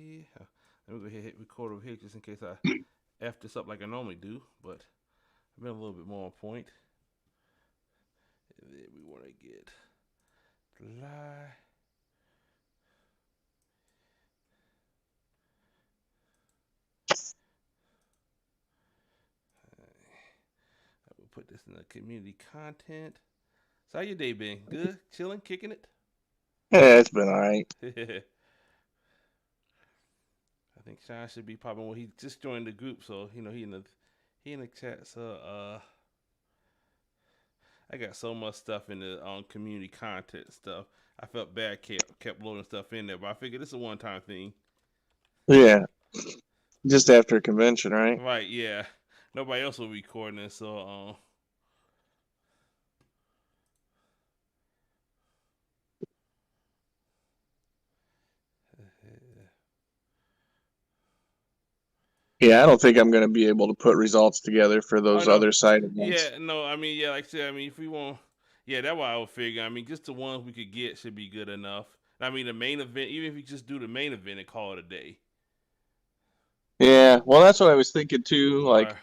here. Let me go ahead and hit record over here just in case I F this up like I normally do. But I've been a little bit more on point. And then we want to get the lie. I will put this in the community content. So how your day been? Good? Chilling? Kicking it? Yeah, it's been all right. I think Sean should be popping. Well, he just joined the group, so he in the chat. So I got so much stuff in the community content stuff. I felt bad kept loading stuff in there, but I figured this is a one time thing. Yeah, just after a convention, right? Right? Yeah. Nobody else will be recording it, so Yeah, I don't think I'm going to be able to put results together for oh those no, other side events. yeah, no. I mean, yeah, like I said, I mean, if we want, yeah, that's what I would figure. I mean, just the ones we could get should be good enough. I mean, the main event, even if you just do the main event and call it a day. Yeah, well, that's what I was thinking too. Or Like,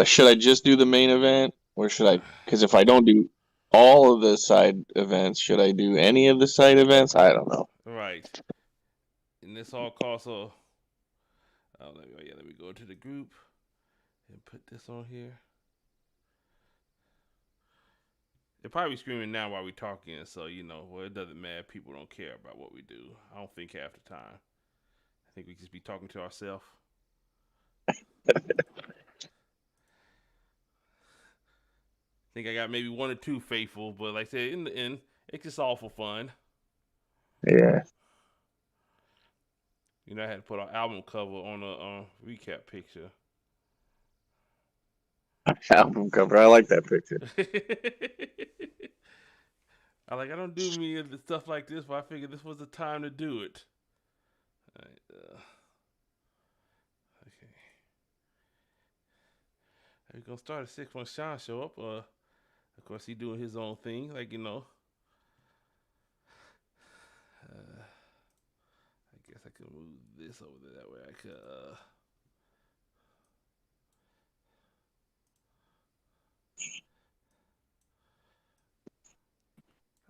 should I just do the main event, or should I? Because if I don't do all of the side events, should I do any of the side events? I don't know. right, and this all costs. So, let me go to the group and put this on here. They're probably screaming now while we're talking, so well, it doesn't matter. People don't care about what we do. I don't think half the time. I think we just be talking to ourselves. I think I got maybe one or two faithful, but like I said, in the end, it's just all for fun. Yeah, I had to put our album cover on a recap picture. album cover. I like that picture. I don't do me of the stuff like this, but I figured this was the time to do it. All right, okay. We're gonna start at 6 when Sean show up. Of course, he doing his own thing, I guess I could move this over there. That way I could.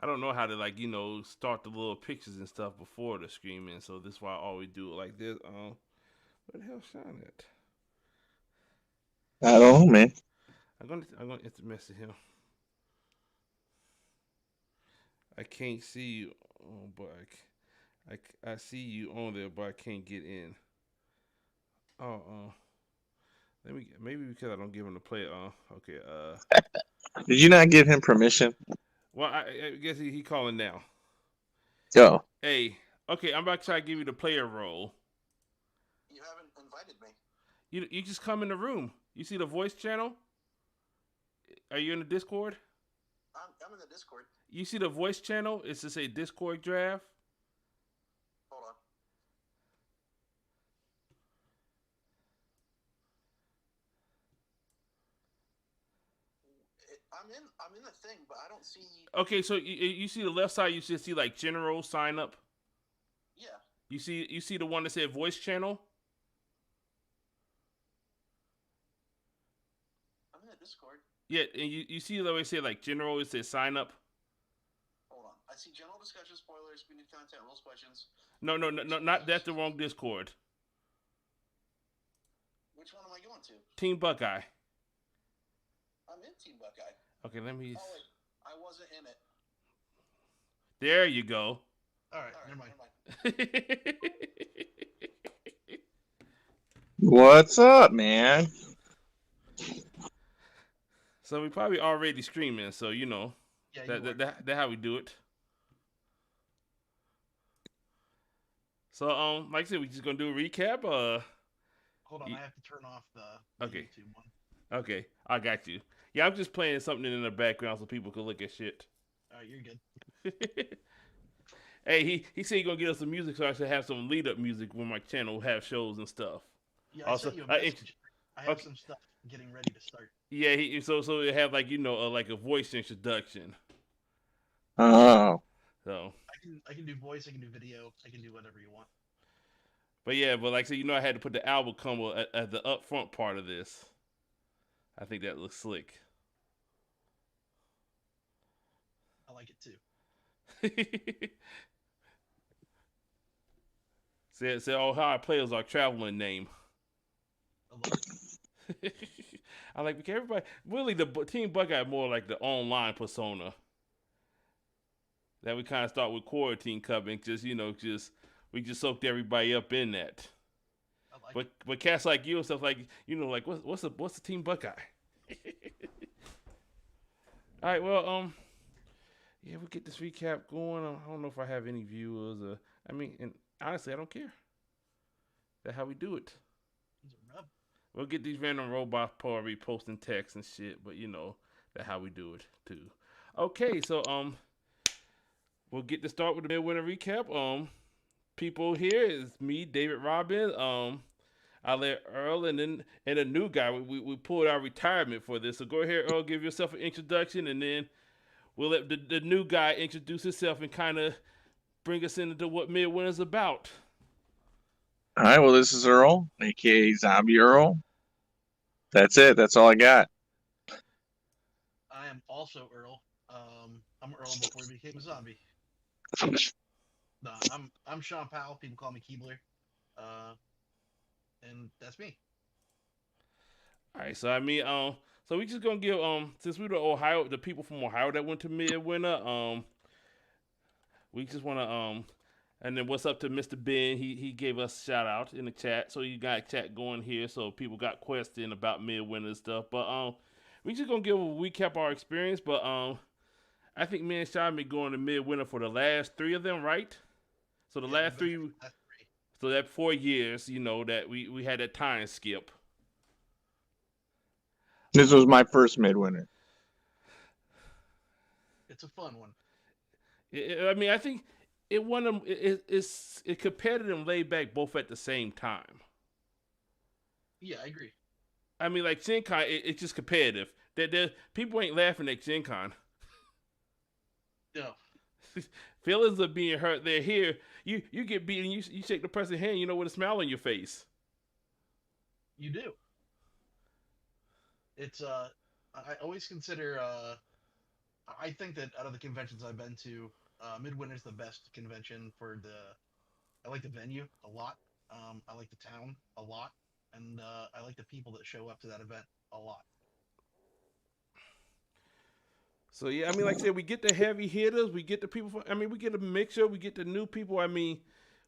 I don't know how to start the little pictures and stuff before the screaming, so this is why I always do it like this. Where the hell Sean at? I don't know, man. I'm gonna instant message him. I can't see you, but I see you on there, but I can't get in. Oh, let me maybe because I don't give him the play. Okay. Did you not give him permission? Well, I guess he calling now. Yo. Hey, okay, I'm about to try to give you the player role. You haven't invited me. You just come in the room. You see the voice channel? Are you in the Discord? I'm in the Discord. You see the voice channel? It's to say Discord draft. Hold on. I'm in the thing, but I don't see. Okay, so you see the left side. You should see like general sign up. Yeah. You see the one that said voice channel. I'm in the Discord. Yeah, and you see the way it said like general. It says sign up. Hold on. I see general discussion, spoilers, community content, rules, questions. No, not that's the wrong Discord. Which one am I going to? Team Buckeye. I'm in Team Buckeye. Okay, let me. Oh wait, I wasn't in it. There you go. All right, never mind. What's up, man? So we probably already streaming, so Yeah, that how we do it. So like I said, we just gonna do a recap. Hold on, I have to turn off the Okay. YouTube one. Okay, I got you. Yeah, I'm just playing something in the background so people can look at shit. All right, you're good. Hey, he said he gonna get us some music, so I should have some lead up music when my channel have shows and stuff. Yeah, I sent you a message. I have some stuff getting ready to start. Yeah, so it have like like a voice introduction. Oh. So I can do voice, I can do video, I can do whatever you want. But yeah, but like I said, I had to put the album cover at the up front part of this. I think that looks slick. I like it too. Said Ohio players are traveling name. I love it. I like because everybody really the Team Buckeye more like the online persona that we kind of start with Quarantine Cup and just we just soaked everybody up in that. I like it. But cats like you and stuff like like what's the Team Buckeye? All right, well yeah, we'll get this recap going. I don't know if I have any viewers. And honestly, I don't care. That's how we do it. He's a rub. We'll get these random robots probably posting text and shit, but that's how we do it too. Okay, so we'll get to start with the Midwinter Recap. People here is me, David Robbins. I let Earl and a new guy. We pulled our retirement for this. So go ahead, Earl, give yourself an introduction, and then we'll let the new guy introduce himself and kind of bring us into what Midwinter's about. All right, well, this is Earl, aka Zombie Earl. That's it. That's all I got. I am also Earl. I'm Earl before he became a zombie. No, I'm Sean Powell. People call me Keebler. And that's me. All right, so we just gonna give since we the people from Ohio that went to Midwinter, we just wanna and then what's up to Mr. Ben? He gave us a shout out in the chat, so you got chat going here, so people got questions about Midwinter and stuff. But we just gonna give a recap our experience. But I think me and Sean been going to Midwinter for the last 3 of them, right? So the last three. So that 4 years, that we had that time skip. This was my first Midwinter. It's a fun one. I think it's competitive and laid back both at the same time. Yeah, I agree. I mean, like Gen Con, it's just competitive. People ain't laughing at Gen Con. No. Feelings of being hurt. They're here. You get beaten. You shake the person's hand. With a smile on your face. You do. It's I always consider I think that out of the conventions I've been to, Midwinter's the best convention for I like the venue a lot. I like the town a lot, and I like the people that show up to that event a lot. So yeah, I mean, like I said, we get the heavy hitters, we get the people. We get a mixture, we get the new people. I mean,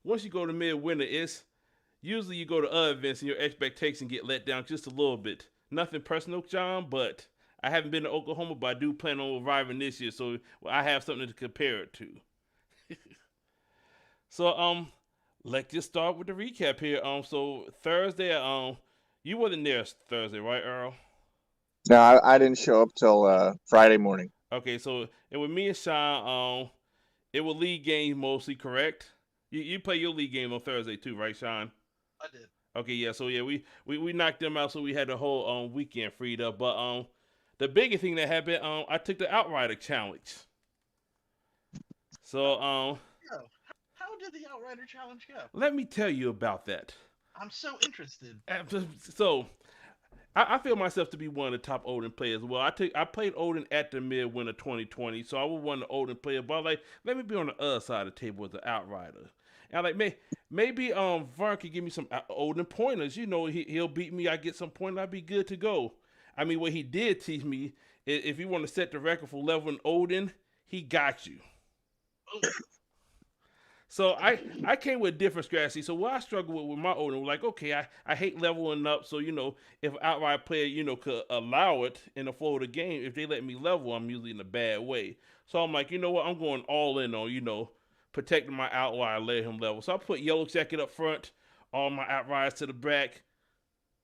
once you go to Midwinter, it's usually you go to other events and your expectations get let down just a little bit. Nothing personal, John, but I haven't been to Oklahoma, but I do plan on arriving this year, so I have something to compare it to. So let's just start with the recap here. So Thursday, you wasn't there Thursday, right, Earl? No, I didn't show up till Friday morning. Okay, so it was me and Sean. It was league games mostly, correct? You play your league game on Thursday too, right, Sean? I did. Okay, yeah. So yeah, we knocked them out, so we had the whole weekend freed up. But the biggest thing that happened, I took the Outrider challenge. So how did the Outrider challenge go? Let me tell you about that. I'm so interested. So I feel myself to be one of the top Odin players. Well, I played Odin at the Midwinter 2020, so I was one of the Odin players. But I was like, let me be on the other side of the table as the Outrider. And I'm like, maybe Vern could give me some Odin pointers. He'll beat me. I get some pointers. I'll be good to go. I mean, what he did teach me is if you want to set the record for leveling Odin, he got you. So I came with a different strategy. So what I struggled with my Odin was like, okay, I hate leveling up. So, if an outright player, could allow it in the flow of the game, if they let me level, I'm usually in a bad way. So I'm like, you know what? I'm going all in on, protecting my outlier, let him level. So I put Yellow Jacket up front, all my outriders to the back.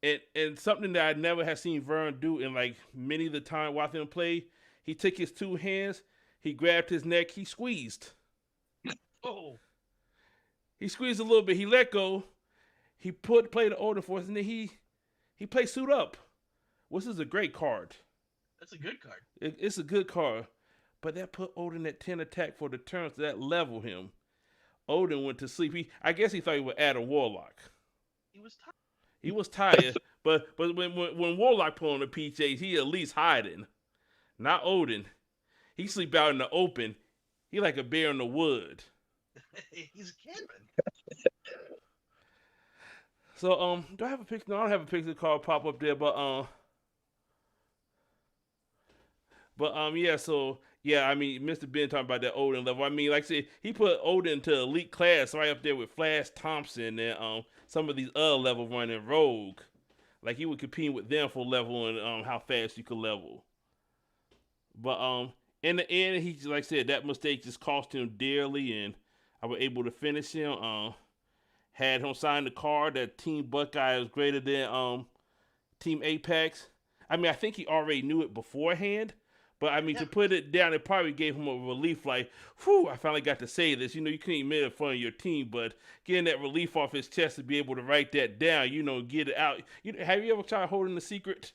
And something that I never had seen Vern do in like many of the time watching him play, he took his 2 hands, he grabbed his neck, he squeezed. Oh. He squeezed a little bit. He let go. He played the Odin for us, and then he played Suit Up, which is a great card. That's a good card. It's a good card, but that put Odin at 10 attack for the turn, so that leveled him. Odin went to sleep. I guess he thought he would add a Warlock. He was tired. He was tired, but when Warlock put on the PJs, he at least hiding. Not Odin. He sleep out in the open. He like a bear in the wood. He's camping. So do I have a picture? No, I don't have a picture card pop up there, but yeah. So yeah, I mean, Mr. Ben talking about that Odin level. I mean, like I said, he put Odin into elite class right up there with Flash Thompson and some of these other level running Rogue. Like he would compete with them for level and how fast you could level. But in the end, he like I said, that mistake just cost him dearly, and I was able to finish him. Had him sign the card that Team Buckeye is greater than Team Apex. I mean, I think he already knew it beforehand, but I mean, to put it down, it probably gave him a relief. Like, whew, I finally got to say this. You know, you couldn't admit it in front of your team, but getting that relief off his chest to be able to write that down, you know, get it out. Have you ever tried holding the secret?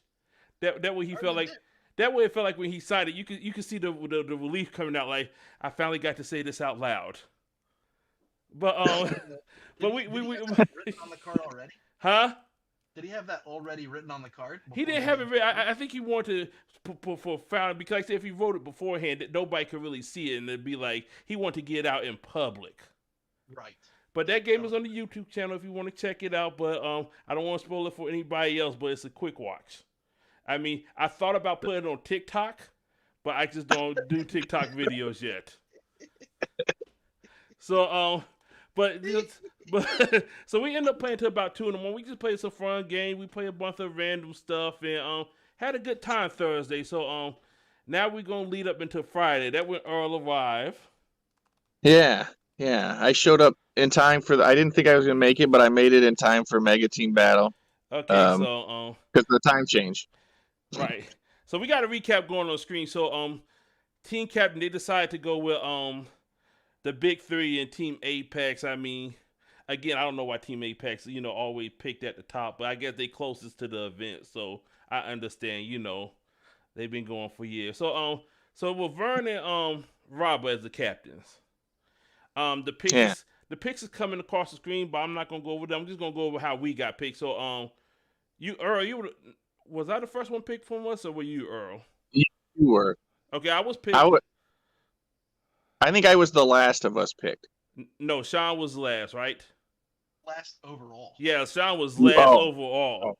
That way he felt like. That way it felt like when he signed it, you could see the relief coming out. Like, I finally got to say this out loud. But but we have that written on the card already? Huh? Did he have that already written on the card? He didn't have it written. I think he wanted to put for foul because like, if he wrote it beforehand, that nobody could really see it, and it'd be like he wanted to get it out in public. Right. But that game is on the YouTube channel if you want to check it out. But I don't want to spoil it for anybody else. But it's a quick watch. I mean, I thought about putting it on TikTok, but I just don't do TikTok videos yet. So so we ended up playing till about 2 a.m. We just played some fun game. We played a bunch of random stuff and had a good time Thursday. So now we're gonna lead up into Friday. That when Earl arrived. Yeah. I showed up in time for I didn't think I was gonna make it, but I made it in time for Mega Team Battle. Okay, so because the time changed. Right. So we got a recap going on the screen. So Team Captain, they decided to go with the big three in Team Apex. I mean, again, I don't know why Team Apex, always picked at the top, but I guess they closest to the event, so I understand. They've been going for years. So with Vern and Robert as the captains, the picks is coming across the screen, but I'm not gonna go over them. I'm just gonna go over how we got picked. So Earl, was I the first one picked from us, or were you, Earl? You were. Okay, I was picked. I think I was the last of us picked. No, Sean was last, right? Last overall. Yeah, Sean was last overall. Oh.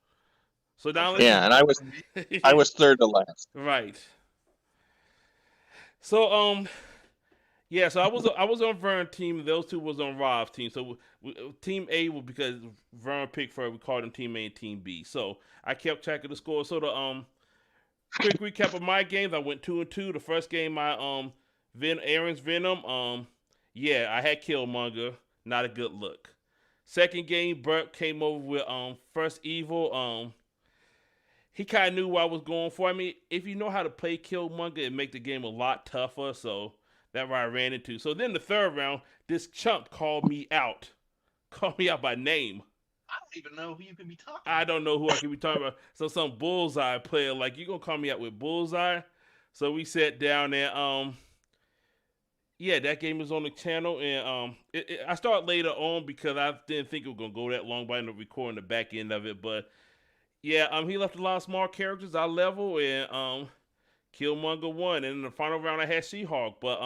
So now and I was third to last. Right. So yeah, so I was on Vern's team. Those two was on Rob's team. So Team A was because Vern picked first. We called them Team A and Team B. So I kept track of the score. So the quick recap of my games. I went 2-2. The first game, Aaron's Venom. Yeah, I had Killmonger. Not a good look. Second game, Burt came over with First Evil. He kind of knew what I was going for. I mean, if you know how to play Killmonger, it make the game a lot tougher. So that's what I ran into. So then the third round, this chump called me out. Called me out by name. I don't even know who you could be talking I about. don't know who I could be talking about. So some Bullseye player, like, you gonna call me out with Bullseye? So we sat down and yeah, that game was on the channel, and I started later on because I didn't think it was gonna go that long, but I ended up recording the back end of it. But yeah, he left a lot of small characters. I level and Killmonger won, and in the final round I had She-Hulk. But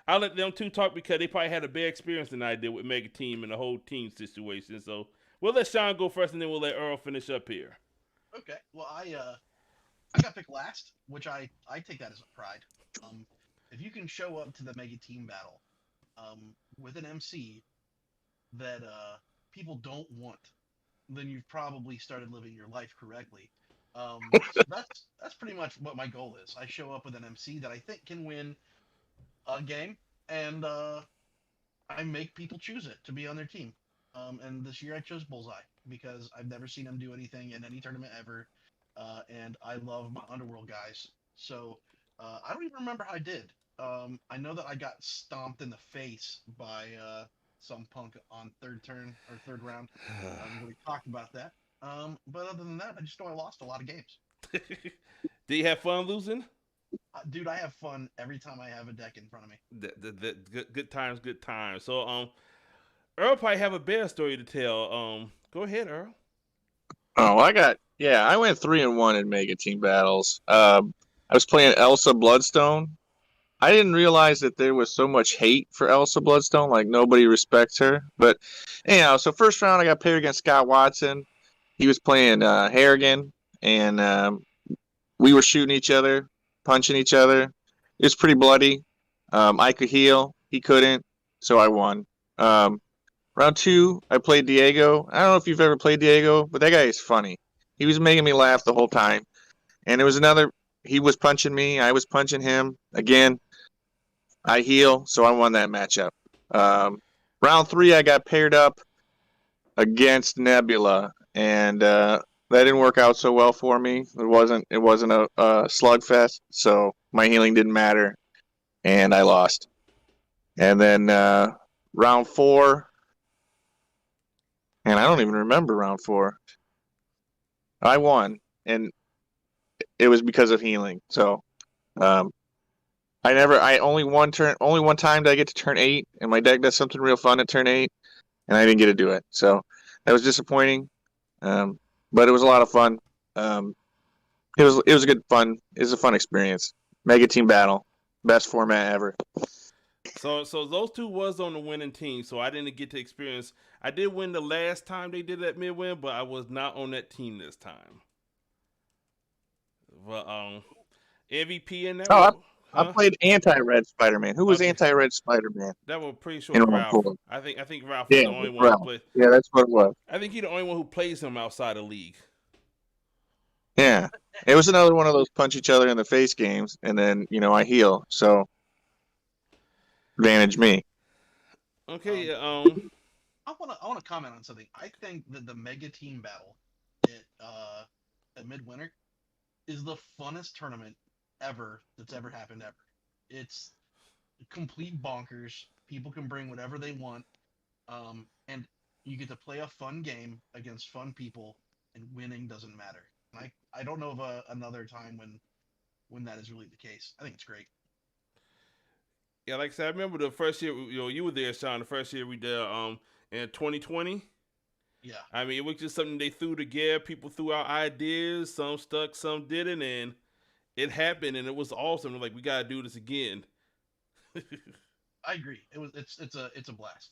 I let them two talk because they probably had a better experience than I did with Mega Team and the whole team situation. So we'll let Sean go first, and then we'll let Earl finish up here. Okay. Well, I got picked last, which I take that as a pride. If you can show up to the Mega Team Battle with an MC that people don't want, then you've probably started living your life correctly. So that's pretty much what my goal is. I show up with an MC that I think can win a game, and I make people choose it to be on their team. And this year I chose Bullseye because I've never seen him do anything in any tournament ever, and I love my Underworld guys. So I don't even remember how I did. I know that I got stomped in the face by some punk on third round. We talked about that. But other than that, I just know I lost a lot of games. Did you have fun losing? Dude, I have fun every time I have a deck in front of me. Good times, good times. So Earl probably have a bear story to tell. Go ahead, Earl. Oh, I went 3-1 in Mega Team battles. I was playing Elsa Bloodstone. I didn't realize that there was so much hate for Elsa Bloodstone. Like nobody respects her. But anyhow, so first round I got paired against Scott Watson. He was playing Harrigan, and we were shooting each other, punching each other. It was pretty bloody. I could heal, he couldn't, so I won. Um, Round two, I played Diego. I don't know if you've ever played Diego, but that guy is funny. He was making me laugh the whole time. And it was another. He was punching me. I was punching him. Again, I heal, so I won that matchup. Round three, I got paired up against Nebula, and that didn't work out so well for me. It wasn't a slugfest, so my healing didn't matter, and I lost. And then round four, and I don't even remember round four. I won, and it was because of healing. So um, I only one time did I get to turn 8, and my deck does something real fun at turn 8, and I didn't get to do it. So that was disappointing, but it was a lot of fun. Um, it was a good fun. It was a fun experience. Mega Team Battle, best format ever. So those two was on the winning team. So I didn't get to experience. I did win the last time they did that mid-win, but I was not on that team this time. But MVP in that Oh, one, I huh? played anti-red Spider-Man. Who was Okay, anti-red Spider-Man that was pretty sure in round Ralph. four? I think Ralph was Yeah, the only one who Ralph. played. Yeah, that's what it was. I think he's the only one who plays him outside the league. Yeah, it was another one of those punch each other in the face games, and then I heal, so advantage me. Okay, I wanna comment on something. I think that the Mega Team Battle at Midwinter is the funnest tournament ever that's ever happened ever. It's complete bonkers. People can bring whatever they want, and you get to play a fun game against fun people, and winning doesn't matter. And I don't know of another time when that is really the case. I think it's great. yeah, like I said, I remember the first year. You were there, Sean. The first year we did in 2020. Yeah, I mean, it was just something they threw together. People threw out ideas. Some stuck, some didn't, and it happened, and it was awesome. Like we gotta do this again. I agree. It's a blast.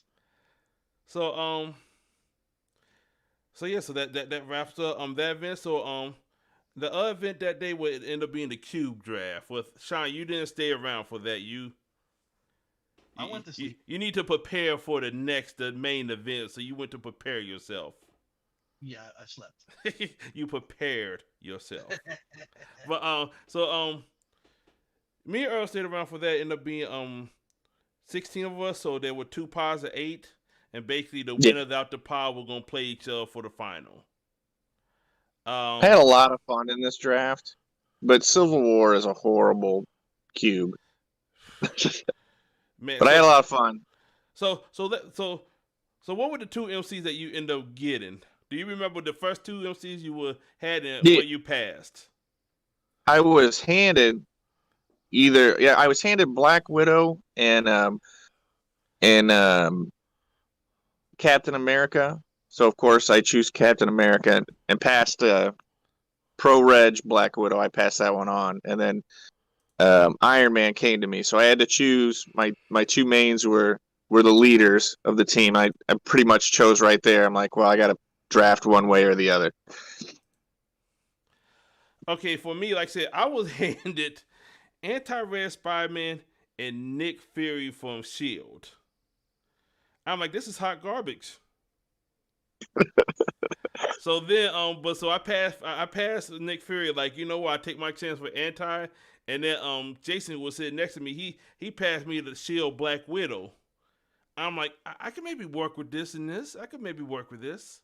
so so that wraps up that event. So the other event that day would end up being the cube draft. With Sean, you didn't stay around for that. I went to sleep. You need to prepare for the main event. So you went to prepare yourself. Yeah, I slept. You prepared yourself. But me and Earl stayed around for that. Ended up being 16 of us, so there were 2 pods of 8, and basically the Yeah. winners out the pod were gonna play each other for the final. I had a lot of fun in this draft, but Civil War is a horrible cube. Man, But I had a lot of fun. so what were the 2 MCs that you ended up getting? Do you remember the first 2 MCs you had Yeah. where you passed? I was handed I was handed Black Widow and Captain America. So of course I choose Captain America and passed Pro Reg Black Widow. I passed that one on, and then Iron Man came to me. So I had to choose. My 2 mains were the leaders of the team. I pretty much chose right there. I'm like, well, I got to draft one way or the other. Okay, for me, like I said, I was handed Anti-Red Spider-Man and Nick Fury from S.H.I.E.L.D. I'm like, this is hot garbage. So then, so I passed Nick Fury. Like, you know what? I take my chance for Anti, and then Jason was sitting next to me. He passed me the Shield Black Widow. I'm like, I can maybe work with this and this. I could maybe work with this.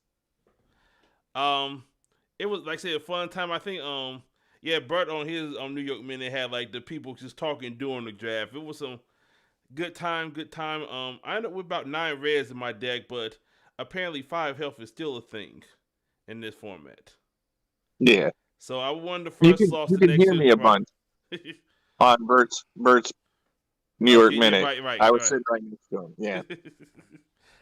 It was like I said, a fun time. I think yeah, Bert on his New York Minute had like the people just talking during the draft. It was some good time. I ended up with about 9 reds in my deck, but apparently 5 health is still a thing in this format. Yeah, So I won the you first can loss you the can next hear year. me a bunch. on Bert's New York Okay, yeah, Minute. right, right, I was right. sitting right next to him. Yeah.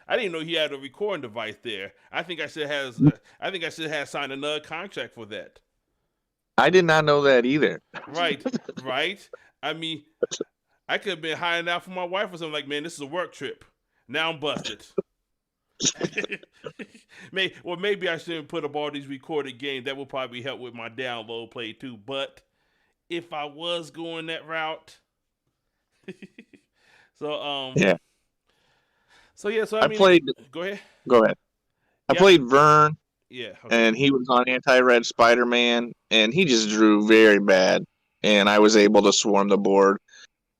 I didn't know he had a recording device there. I think I should have signed another contract for that. I did not know that either. Right, right. I mean, I could have been hiding out for my wife or something. Like, man, this is a work trip. Now I'm busted. Maybe I shouldn't put up all these recorded games. That would probably help with my download play too. But if I was going that route, so Yeah. so I I mean, played. go ahead. Go ahead. I Yeah, played Vern, yeah. Okay. and he was on anti-red Spider-Man, and he just drew very bad, and I was able to swarm the board.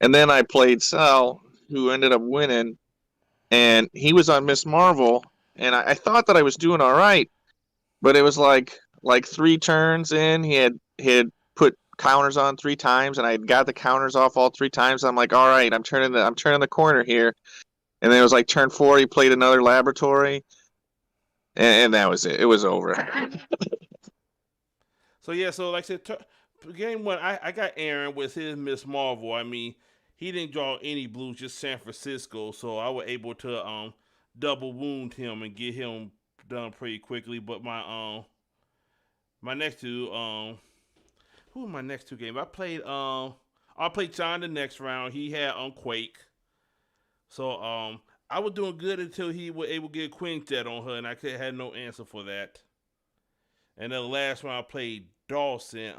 And then I played Sal, who ended up winning, and he was on Miss Marvel, and I thought that I was doing all right, but it was like 3 turns in, he had put counters on 3 times, and I got the counters off all 3 times. I'm like, all right, I'm turning the corner here, and then it was like turn 4, he played another laboratory, and that was it. It was over. So yeah, so like I said, game one, I got Aaron with his Miss Marvel. I mean, he didn't draw any blues, just San Francisco. So I was able to double wound him and get him done pretty quickly. But my next two who were my next two games? I played John the next round. He had Quake. So I was doing good until he was able to get a Quintet on her, and had no answer for that. And then the last round I played Dawson.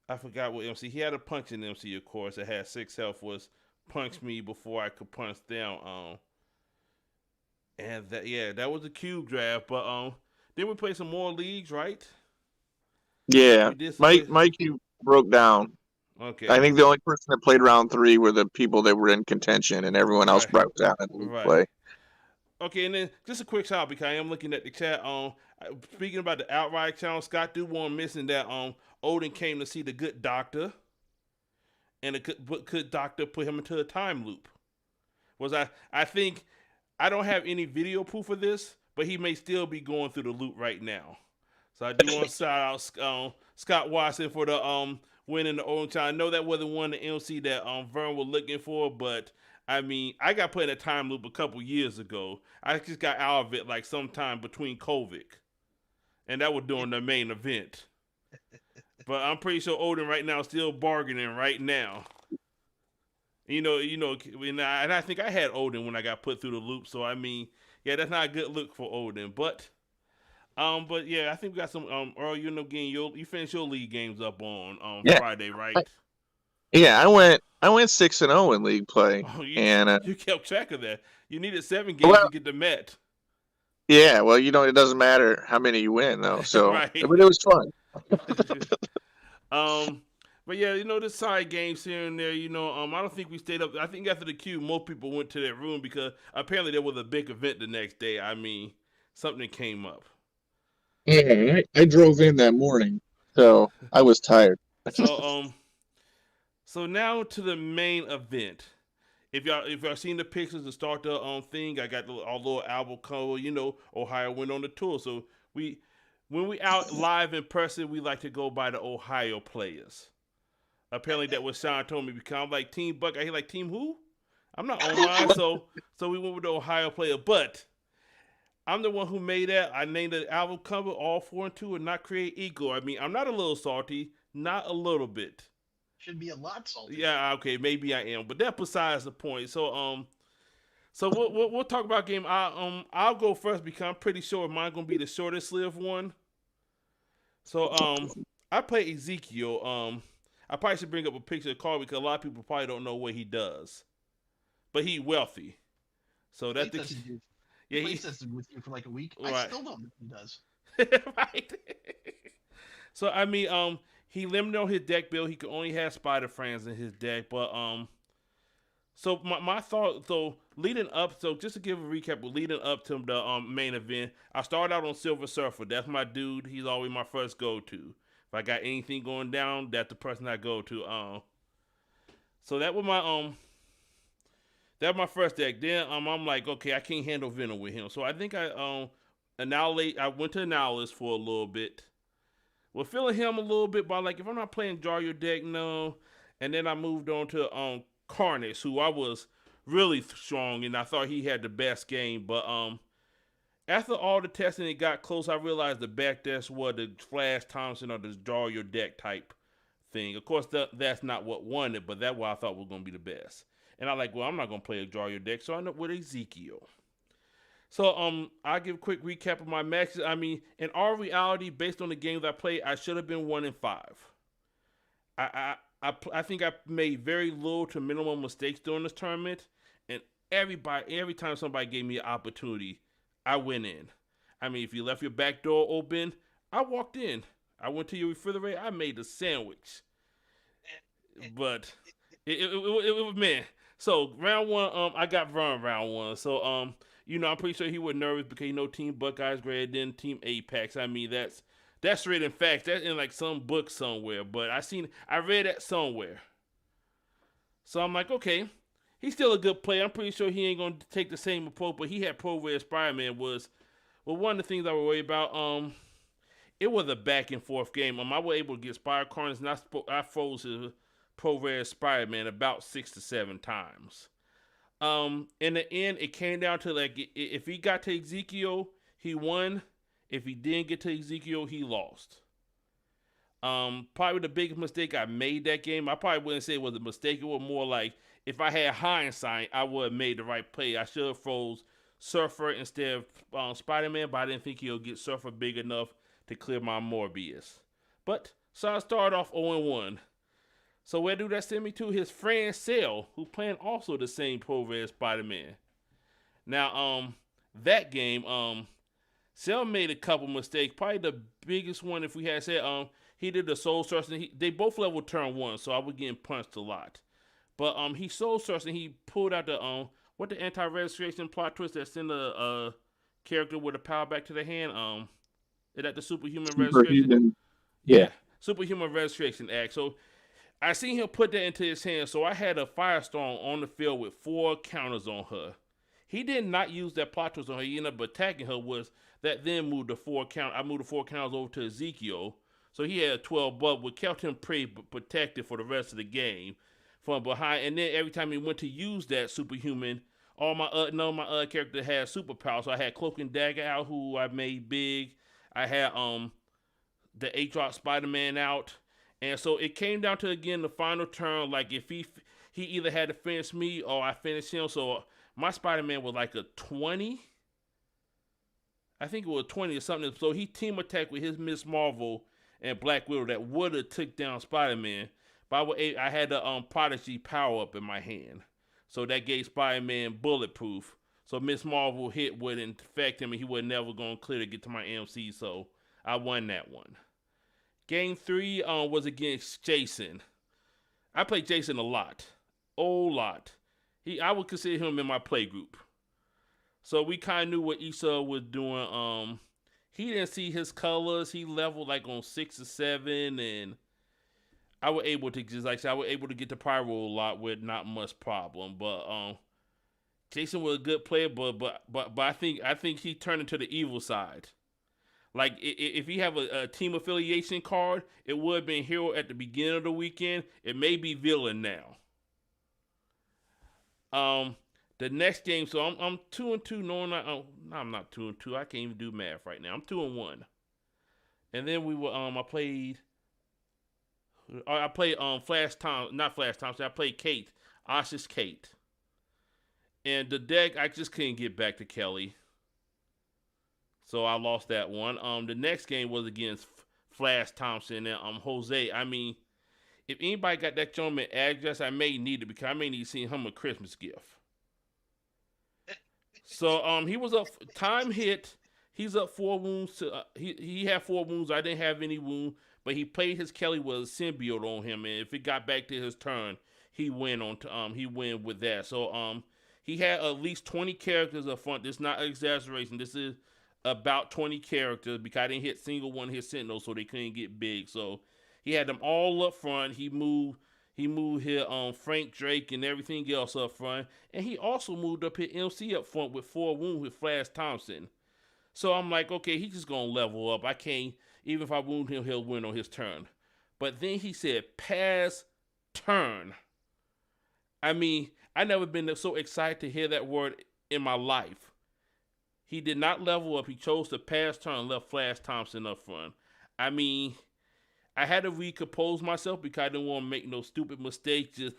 I forgot what MC. He had a punching MC, of course. That had 6 health. Was punch me before I could punch them. And that was the cube draft. But then we played some more leagues, right? Yeah, We did some. Mike, you broke down. I Okay, think the only person that played round 3 were the people that were in contention, and everyone else right, broke down in league right. play. Okay, and then just a quick shout because I am looking at the chat. Speaking about the outright challenge, Scott do want missing that Odin came to see the good doctor, and the good doctor put him into a time loop. I think I don't have any video proof of this, but he may still be going through the loop right now. So I do want to shout out Scott Watson for the winning the Odin challenge. I know that wasn't one of the MC that Vern was looking for, but I mean, I got put in a time loop a couple years ago. I just got out of it like sometime between COVID, and that was during the main event. But I'm pretty sure Odin right now is still bargaining right now. And I think I had Odin when I got put through the loop. So I mean, yeah, that's not a good look for Odin. But yeah, I think we got some. Earl, you finished your league games up on Yeah, Friday, right? yeah. I went 6-0 in league play, Oh, and you kept track of that. You needed 7 games to well, get the Met. yeah. Well, it doesn't matter how many you win though. So, Right. but it was fun. um, but yeah, this side games here and there. I don't think we stayed up. I think after the queue, most people went to that room because apparently there was a big event the next day. I mean, something came up. Yeah, I drove in that morning, so I was tired. So so now to the main event. If y'all seen the pictures to start the thing, I got our little album cover. Ohio went on the tour, so when we out live in person, we like to go by the Ohio players. Apparently, that was Sean told me because I'm like Team Buck. I hear like Team who? I'm not on mine, so we went with the Ohio player. But I'm the one who made that. I named the album cover all 4 and 2 and not create equal. I mean, I'm not a little salty, not a little bit. Should be a lot salty. Yeah, okay, maybe I am, but that besides the point. So we'll talk about game. I'll go first because I'm pretty sure mine's gonna be the shortest lived one. So I play Ezekiel. I probably should bring up a picture of Carl because a lot of people probably don't know what he does, but he's wealthy. So that's the key. Yeah, he tested with you for like a week. Right. I still don't know what he does. Right. So I mean, he limited on his deck build. He could only have Spider Friends in his deck, but so my thought, so leading up, so just to give a recap, leading up to the main event, I started out on Silver Surfer. That's my dude. He's always my first go to. If I got anything going down, that's the person I go to. So that was my first deck. Then I'm like, okay, I can't handle Venom with him. So I think I went to Annihilus for a little bit. was feeling him a little bit, but like if I'm not playing Draw Your Deck, no. And then I moved on to Carnage, who I was really strong, and I thought he had the best game. But after all the testing, it got close. I realized the back desk was the Flash Thompson or the Draw Your Deck type thing. Of course, that's not what won it, but that's what I thought was going to be the best. And I like, well, I'm not going to play a Draw Your Deck, so I end up with Ezekiel. So I'll give a quick recap of my matches. I mean, in all reality, based on the games I played, I should have been 1-5. I think I made very little to minimum mistakes during this tournament, and every time somebody gave me an opportunity, I went in. I mean, if you left your back door open, I walked in. I went to your refrigerator, I made a sandwich. But it was, man. So round one, I got Vern round one. So I'm pretty sure he was nervous because Team Buckeyes greater than Team Apex. I mean that's written in fact. That's in like some book somewhere. But I read that somewhere. So I'm like, okay, he's still a good player. I'm pretty sure he ain't gonna take the same approach. But he had Pro Red Spider-Man was one of the things I was worried about. It was a back and forth game. I was able to get Spider Corners, and I froze his Pro Red Spider-Man about 6 to 7 times. In the end, it came down to like if he got to Ezekiel, he won. If he didn't get to Ezekiel, he lost. Probably the biggest mistake I made that game. I probably wouldn't say it was a mistake. It was more like if I had hindsight, I would have made the right play. I should have froze Surfer instead of Spider-Man, but I didn't think he'll get Surfer big enough to clear my Morbius. So I started off 0-1. So where do that send me to? His friend Cell, who playing also the same Pro Red Spider-Man. Now, that game, Cell made a couple mistakes. Probably the biggest one, if we had said, he did the Soul Searching. They both level turn 1, so I was getting punched a lot. But he Soul Searched and he pulled out the the anti-registration plot twist that sent a character with a power back to the hand. Is that the Superhuman Registration? Yeah. Superhuman Registration Act. So I seen him put that into his hand, so I had a Firestorm on the field with 4 counters on her. He did not use that plot twist on her. He ended up attacking her. That then moved the 4 count. I moved the 4 counters over to Ezekiel, so he had 12 which kept him pretty protected for the rest of the game from behind. And then every time he went to use that Superhuman, all my other characters had superpowers. So I had Cloak and Dagger out, who I made big. I had the H-Rock Spider-Man out. And so it came down to, again, the final turn. Like, if he either had to finish me or I finished him. So my Spider-Man was like a 20. I think it was 20 or something. So he team attacked with his Miss Marvel and Black Widow that would have took down Spider-Man. But I had the Prodigy power-up in my hand. So that gave Spider-Man bulletproof. So Miss Marvel hit wouldn't affect him, and he was never going to clear to get to my MC. So I won that one. Game 3 was against Jason. I played Jason a lot. Lot. I would consider him in my play group. So we kind of knew what Issa was doing. He didn't see his colors. He leveled like on 6 or 7, and I was able to get the pyro a lot with not much problem. But Jason was a good player, but I think he turned into the evil side. Like, if he have a team affiliation card, it would have been hero at the beginning of the weekend. It may be villain now. The next game, so I'm 2-2. No, I'm not 2-2. I can't even do math right now. I'm 2-1. And then I played Flash Thompson. Not Flash Thompson. I played Kate, Osh's Kate. And the deck, I just couldn't get back to Kelly. So I lost that one. The next game was against Flash Thompson and Jose. I mean, if anybody got that gentleman address, I may need it because I may need to send him a Christmas gift. So he was up. Time hit. He's up 4 wounds. He had 4 wounds. I didn't have any wound, but he played his Kelly with a symbiote on him, and if it got back to his turn, he went with that. So he had at least 20 characters up front. This is not an exaggeration. This is about 20 characters because I didn't hit single one hit Sentinel, so they couldn't get big. So he had them all up front. He moved his Frank Drake and everything else up front, and he also moved up his MC up front with 4 wounds with Flash Thompson. So I'm like, okay, he's just gonna level up. I can't, even if I wound him, he'll win on his turn. But then he said, pass turn. I mean, I never been so excited to hear that word in my life. He did not level up. He chose to pass turn and left Flash Thompson up front. I mean, I had to recompose myself because I didn't want to make no stupid mistakes, just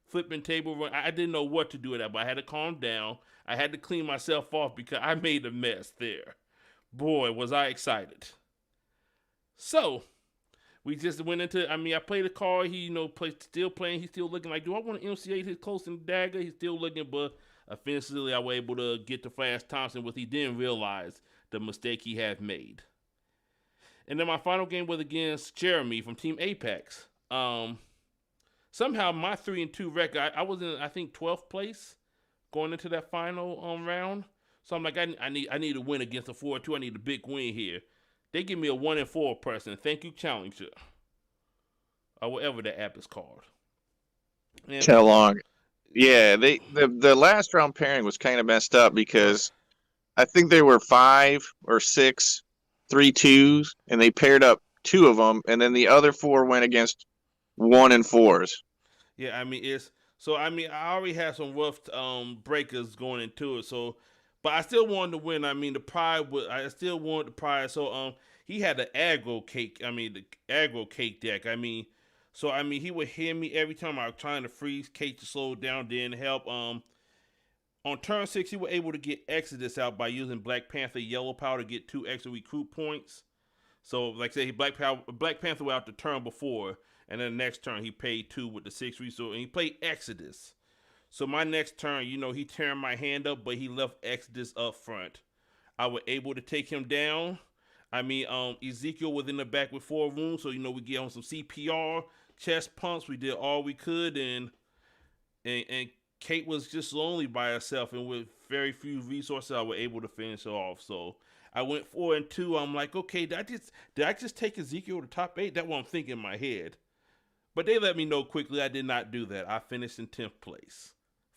flipping table run. I didn't know what to do with that, but I had to calm down. I had to clean myself off because I made a mess there. Boy, was I excited. So, we just went into, I mean, I played a card. He, still playing. He's still looking like, do I want to MC8 his close and dagger? He's still looking, but offensively, I was able to get to Flash Thompson, what he didn't realize the mistake he had made. And then my final game was against Jeremy from Team Apex. Somehow my 3-2 record, I was in, I think, 12th place going into that final round. So I'm like, I need to win against a 4-2. I need a big win here. They give me a 1-4 person. Thank you, Challenger, or whatever the app is called. And Kellogg. Yeah, the last round pairing was kind of messed up because I think they were 5 or 6 3-2s, and they paired up 2 of them, and then the other 4 went against 1 and 4s. yeah, I mean I already had some rough breakers going into it. So, but I still wanted to win. I mean, I still wanted the prize. So he had the aggro cake. I mean, the aggro cake deck. I mean, so I mean he would hear me every time I was trying to freeze Kate to slow down. Didn't help. On turn 6, he was able to get Exodus out by using Black Panther yellow power to get 2 extra recruit points. So, like I say, Black Panther went out the turn before, and then the next turn he paid 2 with the 6 resource, and he played Exodus. So my next turn, he turned my hand up, but he left Exodus up front. I was able to take him down. I mean, Ezekiel was in the back with 4 wounds, so we get on some CPR, chest pumps. We did all we could, and Kate was just lonely by herself, and with very few resources, I was able to finish her off. So I went 4-2. I'm like, okay, did I just take Ezekiel to top 8? That's what I'm thinking in my head. But they let me know quickly I did not do that. I finished in 10th place,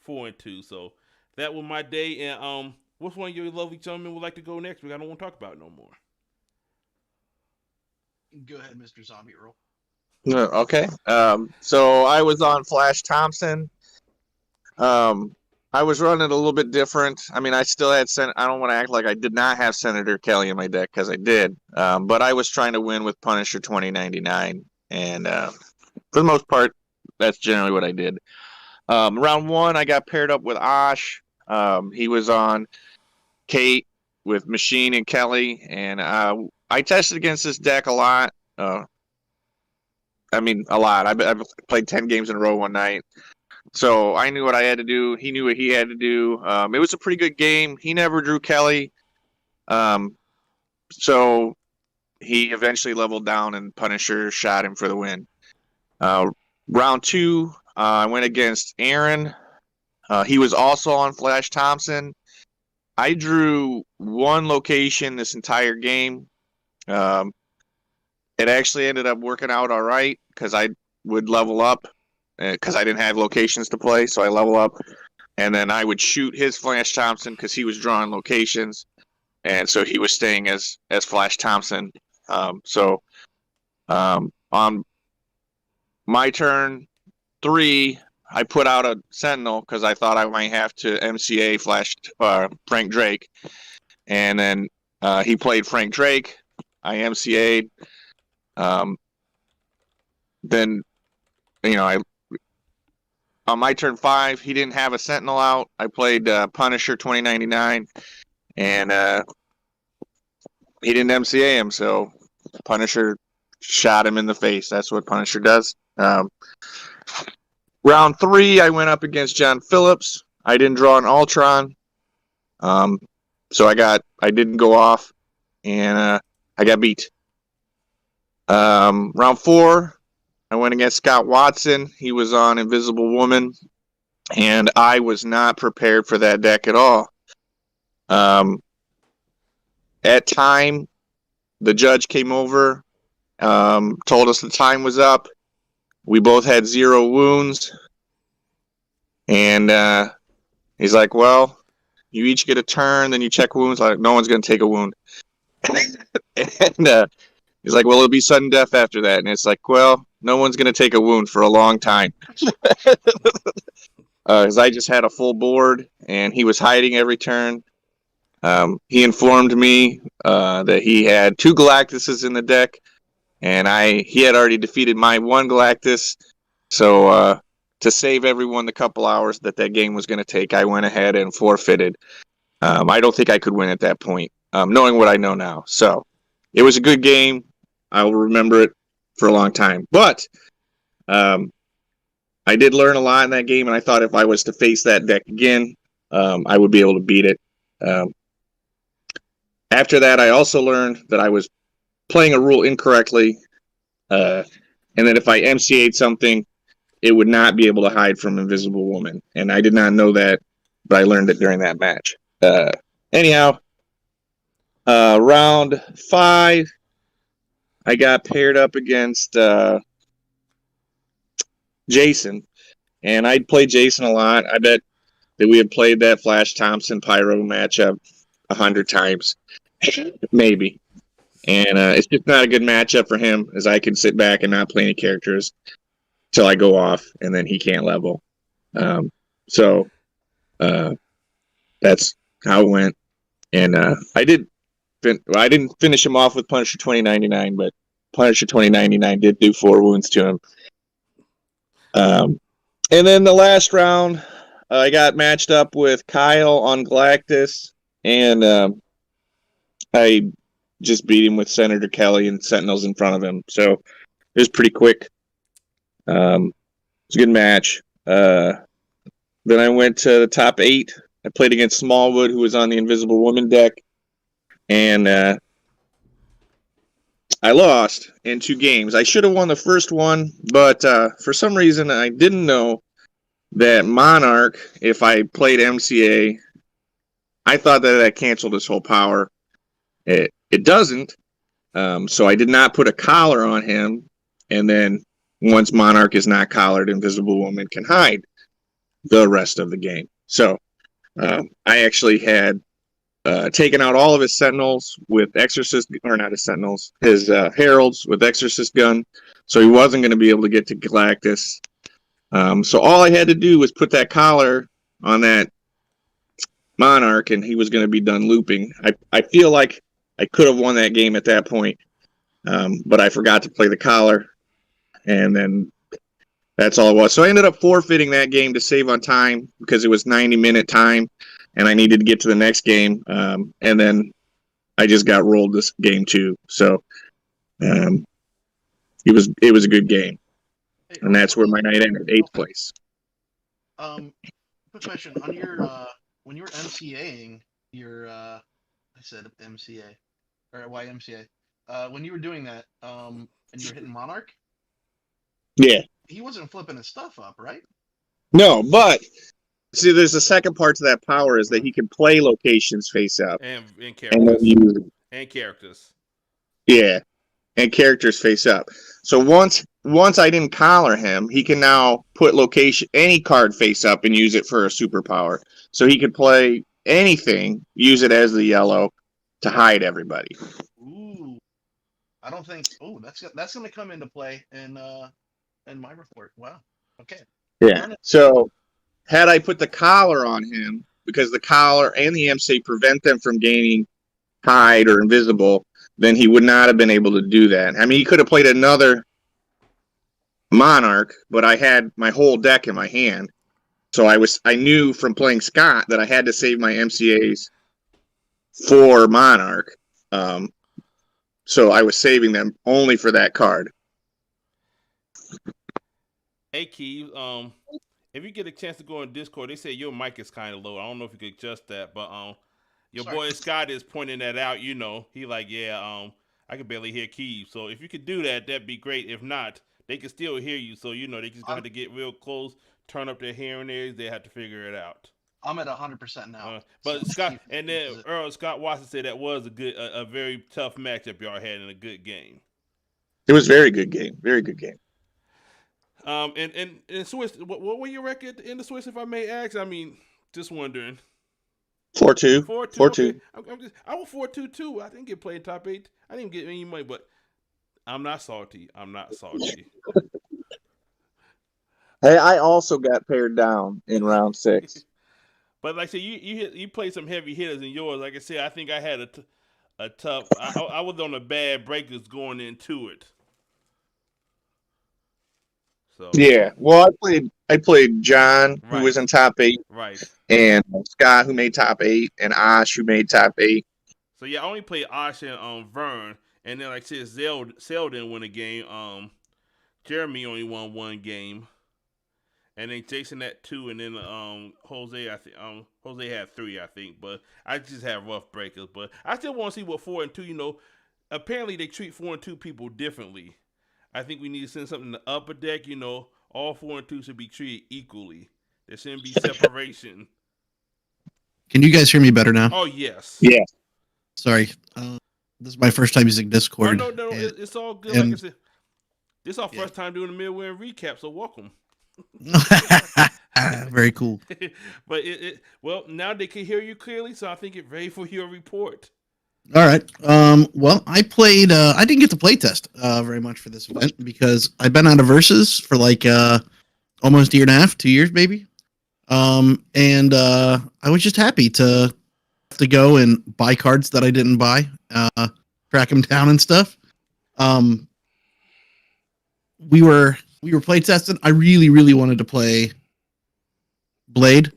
4-2. So that was my day. And what's one of your lovely gentlemen would like to go next? Because I don't want to talk about it no more. Go ahead, Mr. Zombie Earl. Okay. So I was on Flash Thompson. I was running a little bit different. I mean, I still had I don't want to act like I did not have Senator Kelly in my deck, because I did. But I was trying to win with Punisher 2099, and for the most part, that's generally what I did. Round 1, I got paired up with Osh. He was on Kate with Machine and Kelly, and I tested against this deck a lot. I mean, a lot. I've played 10 games in a row one night. So I knew what I had to do. He knew what he had to do. It was a pretty good game. He never drew Kelly. So he eventually leveled down, and Punisher shot him for the win. Round 2, I went against Aaron. He was also on Flash Thompson. I drew 1 location this entire game. It actually ended up working out all right because I would level up. Because I didn't have locations to play, so I level up, and then I would shoot his Flash Thompson because he was drawing locations, and so he was staying as Flash Thompson. On my turn 3, I put out a Sentinel because I thought I might have to MCA Flash Frank Drake, and then he played Frank Drake. I MCA'd. Then I. On my turn 5, he didn't have a Sentinel out. I played Punisher 2099, and he didn't MCA him, so Punisher shot him in the face. That's what Punisher does. Round 3, I went up against John Phillips. I didn't draw an Ultron, so I didn't go off, and I got beat. Round 4, I went against Scott Watson. He was on Invisible Woman, and I was not prepared for that deck at all. At time, the judge came over, told us the time was up. We both had 0 wounds, and he's like, well, You each get a turn, then you check wounds. Like, no one's going to take a wound. And he's like, well, it'll be sudden death after that. And it's like, well, no one's going to take a wound for a long time. Because I just had a full board, and he was hiding every turn. He informed me that he had 2 Galactuses in the deck, and he had already defeated my 1 Galactus. So to save everyone the couple hours that game was going to take, I went ahead and forfeited. I don't think I could win at that point, knowing what I know now. So it was a good game. I will remember it for a long time. But I did learn a lot in that game, and I thought if I was to face that deck again, I would be able to beat it. After that, I also learned that I was playing a rule incorrectly, and that if I MCA'd something, it would not be able to hide from Invisible Woman. And I did not know that, but I learned it during that match. Anyhow, round 5, I got paired up against Jason, and I'd played Jason a lot. I bet that we had played that Flash Thompson Pyro matchup 100 times, maybe. And it's just not a good matchup for him, as I can sit back and not play any characters till I go off, and then he can't level. So that's how it went. And I didn't finish him off with Punisher 2099, but Punisher 2099 did do 4 wounds to him. And then the last round, I got matched up with Kyle on Galactus, and I just beat him with Senator Kelly and Sentinels in front of him. So it was pretty quick. It was a good match. Then I went to the top 8. I played against Smallwood, who was on the Invisible Woman deck, and I lost in 2 games. I should have won the first one, but for some reason I didn't know that Monarch, if I played MCA, I thought that canceled his whole power. It doesn't, so I did not put a collar on him, and then once Monarch is not collared, Invisible Woman can hide the rest of the game. So I actually had taken out all of his Sentinels with Exorcist, or not his Sentinels, his Heralds with Exorcist Gun, so he wasn't going to be able to get to Galactus. So all I had to do was put that collar on that Monarch, and he was going to be done looping. I feel like I could have won that game at that point, but I forgot to play the collar, and then that's all it was. So I ended up forfeiting that game to save on time, because it was 90-minute time, and I needed to get to the next game. And then I just got rolled this game too. So it was a good game, and that's where my night ended, 8th place. Quick question on your when you were MCAing your I said MCA or YMCA. When you were doing that, and you were hitting Monarch, Yeah. he wasn't flipping his stuff up, right? No, but see, there's a second part to that power, is that he can play locations face up. And And characters. then you, And characters. yeah, and characters face up. So once I didn't collar him, he can now put any card face up and use it for a superpower. So he could play anything, use it as the yellow to hide everybody. Ooh, I don't think. Oh, that's going to come into play in my report. Wow. Okay. Yeah. So had I put the collar on him, because the collar and the MC prevent them from gaining hide or invisible, then he would not have been able to do that. I mean, he could have played another Monarch, but I had my whole deck in my hand. So I knew from playing Scott that I had to save my MCAs for Monarch. So I was saving them only for that card. Hey, Key, if you get a chance to go on Discord, they say your mic is kind of low. I don't know if you could adjust that, but your Sorry. boy Scott is pointing that out. You know, he like, yeah, I can barely hear Key. So if you could do that, that'd be great. If not, they can still hear you. So you know, they just have to get real close, turn up their hearing aids. They have to figure it out. I'm at 100% now. But so Scott, and then Earl Scott Watson said that was a very tough matchup y'all had in a good game. It was a very good game. Very good game. And Swiss, what were your record in the Swiss, if I may ask? I mean, just wondering. 4-2. 4-2. 4-2. Okay, I was 4-2 too. I didn't get played top 8. I didn't get any money, but I'm not salty. I'm not salty. Hey, I also got pared down in round 6. But like I said, you played some heavy hitters in yours. Like I said, I think I had a tough. I was on the bad breakers going into it. So Yeah. Well, I played John, who right, was in top 8, right. and Scott, who made top 8, and Ash, who made top 8. So yeah, I only played Ash and Vern, and then like I said, Zell didn't win a game. Jeremy only won one game, and then Jason had 2, and then Jose Jose had 3, I think. But I just had rough breakers. But I still want to see what 4 and 2. Apparently they treat 4 and 2 people differently. I think we need to send something to upper deck. All 4 and 2 should be treated equally. There shouldn't be separation. Can you guys hear me better now? Oh yes. Yeah. Sorry. This is my first time using Oh Discord. no, it's all good. Like I said, this is our first time doing the Midwinter Recap, so welcome. Very cool. But well, now they can hear you clearly, so I think it's ready for your report. All right. Well, I played. I didn't get to play test very much for this event because I've been out of verses for like almost a year and a half, 2 years maybe. And I was just happy to go and buy cards that I didn't buy, track them down and stuff. We were play testing. I really wanted to play Blade,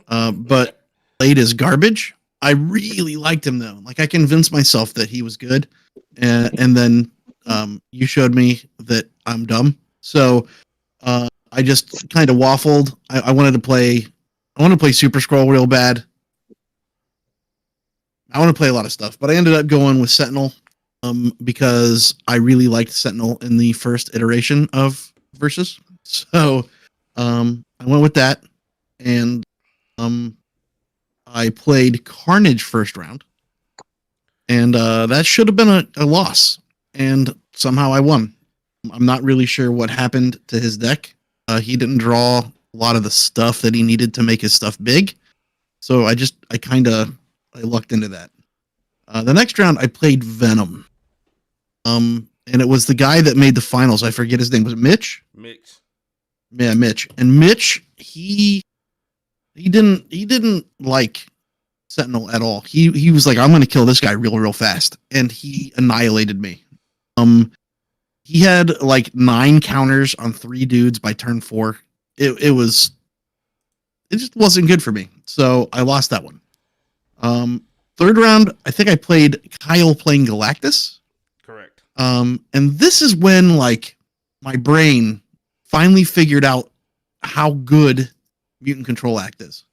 but Blade is garbage. I really liked him though. Like I convinced myself that he was good, and then you showed me that I'm dumb. So I just kind of waffled. I wanted to play. I want to play Super Scroll real bad. I want to play a lot of stuff, but I ended up going with Sentinel because I really liked Sentinel in the first iteration of Versus. So I went with that, and I played Carnage first round, and that should have been a loss, and somehow I won. I'm not really sure what happened to his deck. He didn't draw a lot of the stuff that he needed to make his stuff big, so I lucked into that. The next round I played Venom, and it was the guy that made the finals. I forget his name. Was it Mitch? Mitch. Yeah, Mitch. And Mitch, he didn't like Sentinel at all. He was like, I'm going to kill this guy real fast, and he annihilated me. He had like 9 counters on 3 dudes by turn 4. It just wasn't good for me. So I lost that one. Third round, I think I played Kyle playing Galactus. Correct. And this is when like my brain finally figured out how good Mutant Control Act is.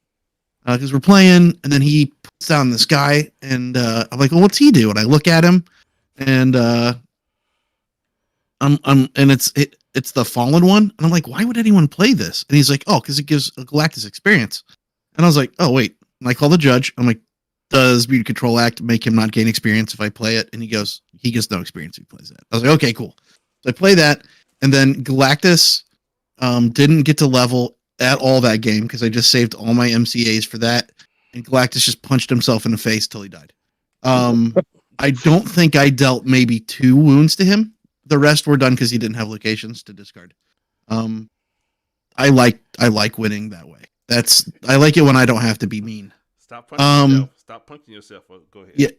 Because we're playing, and then he puts down this guy, and I'm like, well, what's he do? And I look at him, and it's the Fallen one, and I'm like, why would anyone play this? And he's like, oh, because it gives a Galactus experience. And I was like, oh wait. And I call the judge. I'm like, does Mutant Control Act make him not gain experience if I play it? And he gets no experience if he plays that. I was like, okay, cool. So I play that, and then Galactus didn't get to level at all that game because I just saved all my MCAs for that, and Galactus just punched himself in the face till he died. I don't think I dealt maybe 2 wounds to him. The rest were done because he didn't have locations to discard. I like winning that way. I like it when I don't have to be mean. Stop punching yourself. Stop punching yourself. Go ahead. Yeah.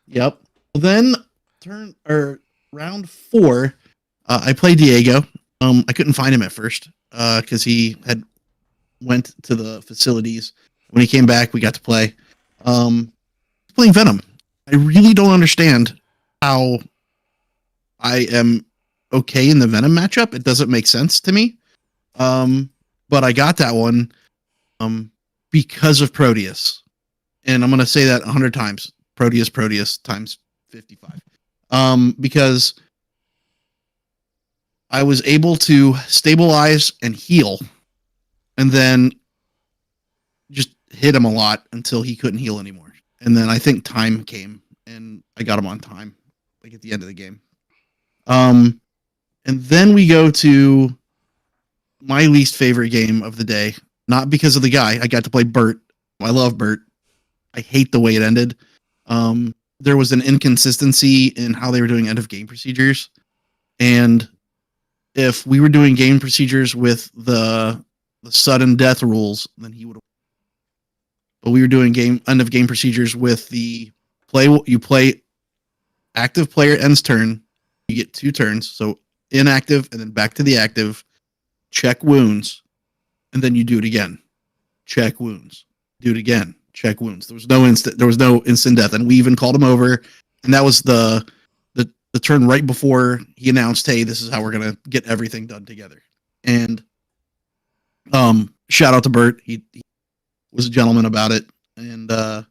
Yep. Well, then round 4, I played Diego. I couldn't find him at first because he had went to the facilities. When he came back, we got to play. Playing Venom. I really don't understand how I am okay in the Venom matchup. It doesn't make sense to me. But I got that one because of Proteus. And I'm going to say that 100 times. Proteus times 55. Because I was able to stabilize and heal, and then just hit him a lot until he couldn't heal anymore. And then I think time came, and I got him on time, like at the end of the game. And then we go to my least favorite game of the day, not because of the guy. I got to play Bert, I love Bert. I hate the way it ended. There was an inconsistency in how they were doing end of game procedures, and if we were doing game procedures with the sudden death rules, then he would have. But we were doing end of game procedures with the play active player ends turn, you get 2 turns, so inactive and then back to the active, check wounds, and then you do it again. Check wounds. Do it again. Check wounds. There was no instant death, and we even called him over, and that was the turn right before he announced, "Hey, this is how we're gonna get everything done together." And shout out to Bert. He was a gentleman about it, and I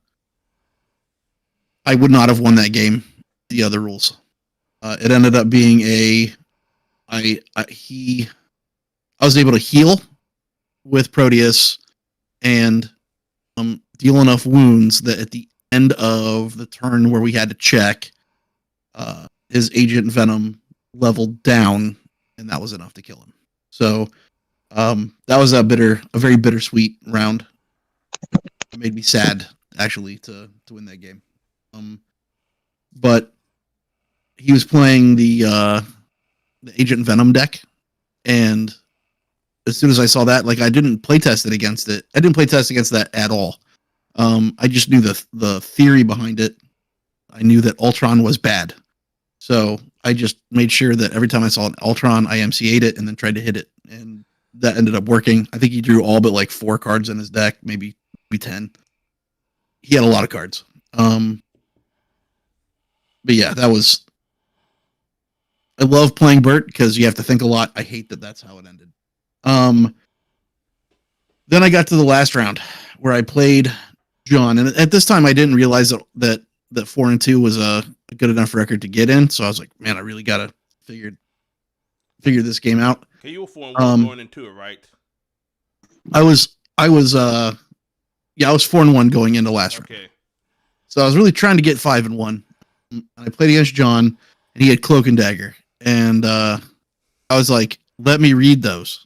would not have won that game. The other rules. It ended up being I was able to heal with Proteus and deal enough wounds that at the end of the turn where we had to check, his Agent Venom leveled down, and that was enough to kill him. So that was a very bittersweet round. It made me sad actually to win that game. But he was playing the Agent Venom deck, and as soon as I saw that, like I didn't playtest it against it. I didn't playtest against that at all. I just knew the theory behind it. I knew that Ultron was bad, so I just made sure that every time I saw an Ultron, I MCA'd it and then tried to hit it, and that ended up working. I think he drew all but like 4 cards in his deck, maybe 10. He had a lot of cards. But yeah, that was. I love playing Bert because you have to think a lot. I hate that that's how it ended. Then I got to the last round where I played John, and at this time I didn't realize that 4-2 was a good enough record to get in. So I was like, man, I really gotta figure this game out. Okay, you were 4-1 going into it, right? I was 4-1 going into last round. Okay. So I was really trying to get 5-1. I played against John, and he had Cloak and Dagger, and I was like, let me read those.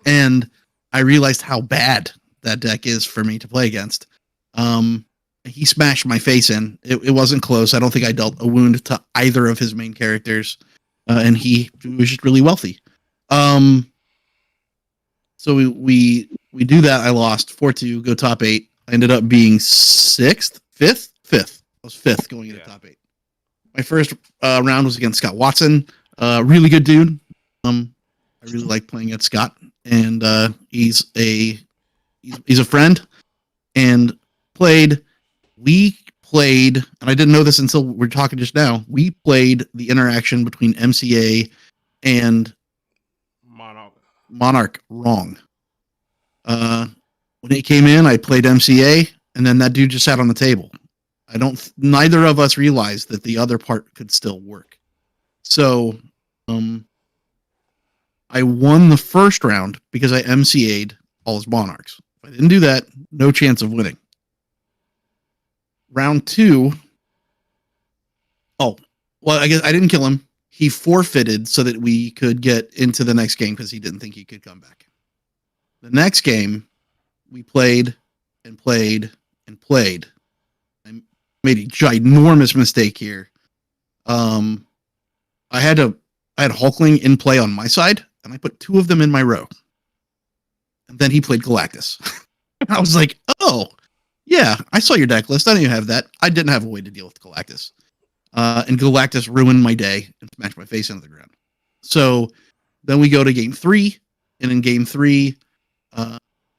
And I realized how bad that deck is for me to play against. He smashed my face in. It wasn't close. I don't think I dealt a wound to either of his main characters, and he was just really wealthy. So we do that. I lost 4-2, go top 8. I ended up being 6th, 5th. I was 5th going into top 8. My first round was against Scott Watson. Really good dude. I really like playing against Scott, and he's a friend. And we played, and I didn't know this until we're talking just now. We played the interaction between MCA and Monarch wrong. When he came in, I played MCA, and then that dude just sat on the table. Neither of us realized that the other part could still work. So, I won the first round because I MCA'd all his Monarchs. If I didn't do that, no chance of winning. Round 2. Oh, well, I guess I didn't kill him. He forfeited so that we could get into the next game because he didn't think he could come back. The next game, we played and played and played. I made a ginormous mistake here. I had Hulkling in play on my side, and I put 2 of them in my row. And then he played Galactus. I was like, oh, yeah, I saw your deck list. I didn't even have that. I didn't have a way to deal with Galactus. And Galactus ruined my day and smashed my face into the ground. So then we go to game 3, and in game 3,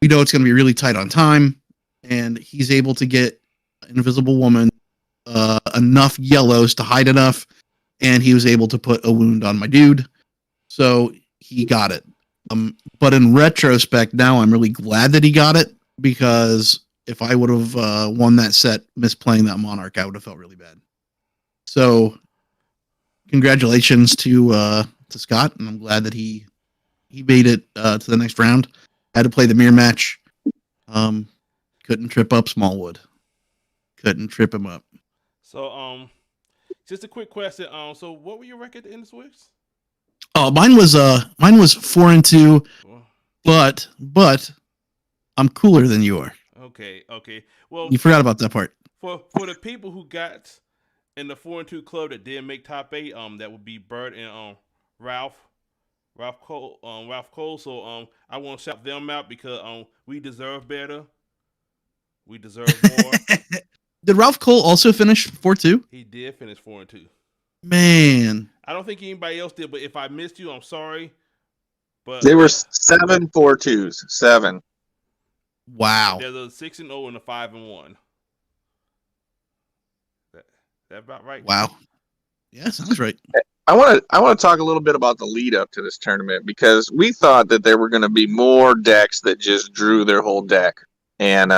we know it's going to be really tight on time, and he's able to get Invisible Woman enough yellows to hide enough, and he was able to put a wound on my dude. So he got it. But in retrospect, now I'm really glad that he got it, because if I would have won that set misplaying that Monarch, I would have felt really bad. So congratulations to Scott, and I'm glad that he made it to the next round. Had to play the mirror match. Couldn't trip up Smallwood. Couldn't trip him up. So just a quick question. So what were your record in the Switch? Oh, mine was 4-2, but I'm cooler than you are. Okay. Well, You forgot about that part. for the people who got in the 4-2 club that did make top 8, that would be Bert and Ralph. Ralph Cole. So I want to shout them out because we deserve better. We deserve more. Did Ralph Cole also finish 4-2? He did finish 4-2. Man. I don't think anybody else did, but if I missed you, I'm sorry. But They were 7-4-2s. 7. Wow. there's a 6-0 and a 5-1. That about right? Wow. Yeah, sounds right. I want to talk a little bit about the lead up to this tournament because we thought that there were going to be more decks that just drew their whole deck, and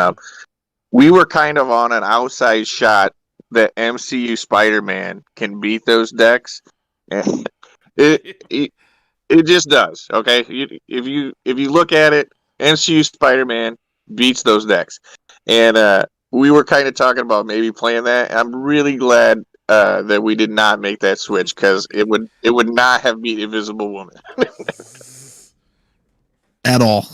we were kind of on an outside shot that MCU Spider-Man can beat those decks, and it just does. Okay, if you look at it, MCU Spider-Man beats those decks, and we were kind of talking about maybe playing that. I'm really glad that we did not make that switch because it would not have beat Invisible Woman At all.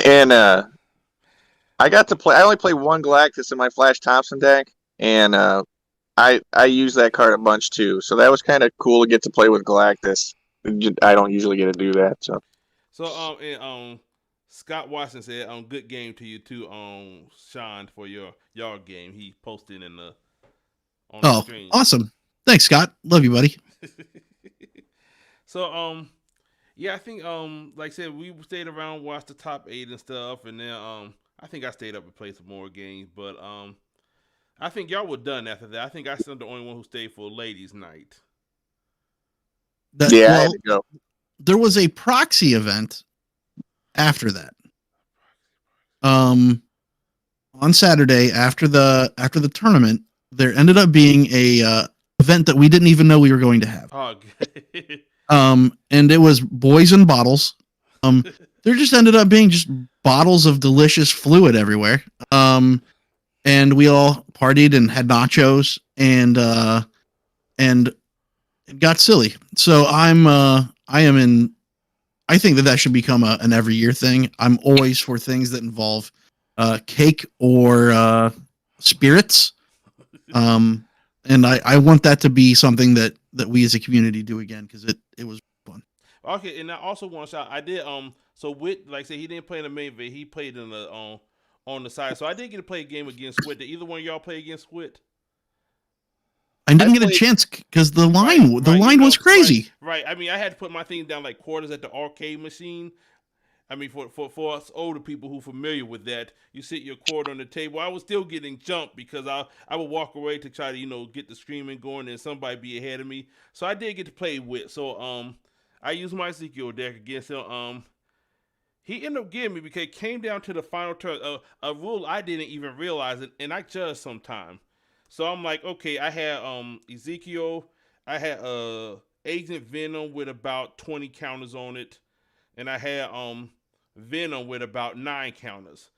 and I got to play. I only play one Galactus in my Flash Thompson deck, and I use that card a bunch too. So that was kind of cool to get to play with Galactus. I don't usually get to do that. So Scott Watson said good game to you too, Sean, for your game. He posted in the on the Oh, stream. awesome. Thanks, Scott. Love you, buddy. So yeah, I think like I said, we stayed around, watched the top 8 and stuff, and then I think I stayed up and played some more games, but I think y'all were done after that. I think I was the only one who stayed for ladies' night. I had to go. There was a proxy event after that. On Saturday after the tournament, there ended up being a event that we didn't even know we were going to have. Oh, good. And it was boys and bottles. There just ended up being just bottles of delicious fluid everywhere. And we all partied and had nachos and it got silly. So I think that should become an every year thing. I'm always for things that involve cake or spirits. And I want that to be something that we as a community do again because it was fun. Okay, and I also want to shout. I did so Wit, like I said, he didn't play in the main event. He played in the on the side. So I did get to play a game against Wit. Did either one of y'all play against Wit? I didn't get a chance because the line was crazy. Right. I mean, I had to put my thing down like quarters at the arcade machine. I mean, for us older people who are familiar with that, you sit your quarter on the table. I was still getting jumped because I would walk away to try to get the streaming going and somebody be ahead of me. So I did get to play Wit. So I used my Ezekiel deck against him. He ended up getting me because it came down to the final turn. A rule I didn't even realize it, and I judged sometime. So I'm like, okay, I had Ezekiel, I had Agent Venom with about 20 counters on it, and I had Venom with about 9 counters.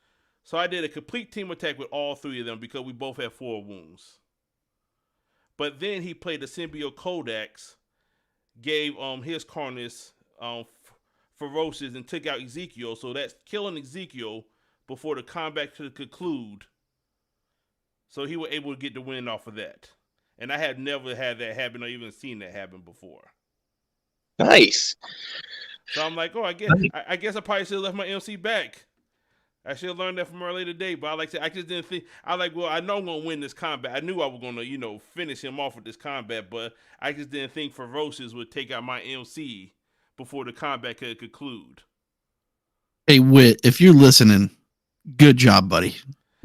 So I did a complete team attack with all 3 of them because we both had 4 wounds. But then he played the Symbiote Codex, gave his Carnage Ferocious, and took out Ezekiel. So that's killing Ezekiel before the combat could conclude. So he was able to get the win off of that. And I had never had that happen or even seen that happen before. Nice. So I'm like, oh, I guess I probably should have left my MC back. I should have learned that from earlier today. But I just didn't think. I like, well, I know I'm going to win this combat. I knew I was going to, finish him off with this combat. But I just didn't think Ferocious would take out my MC before the combat could conclude. Hey, Wit, if you're listening, good job, buddy.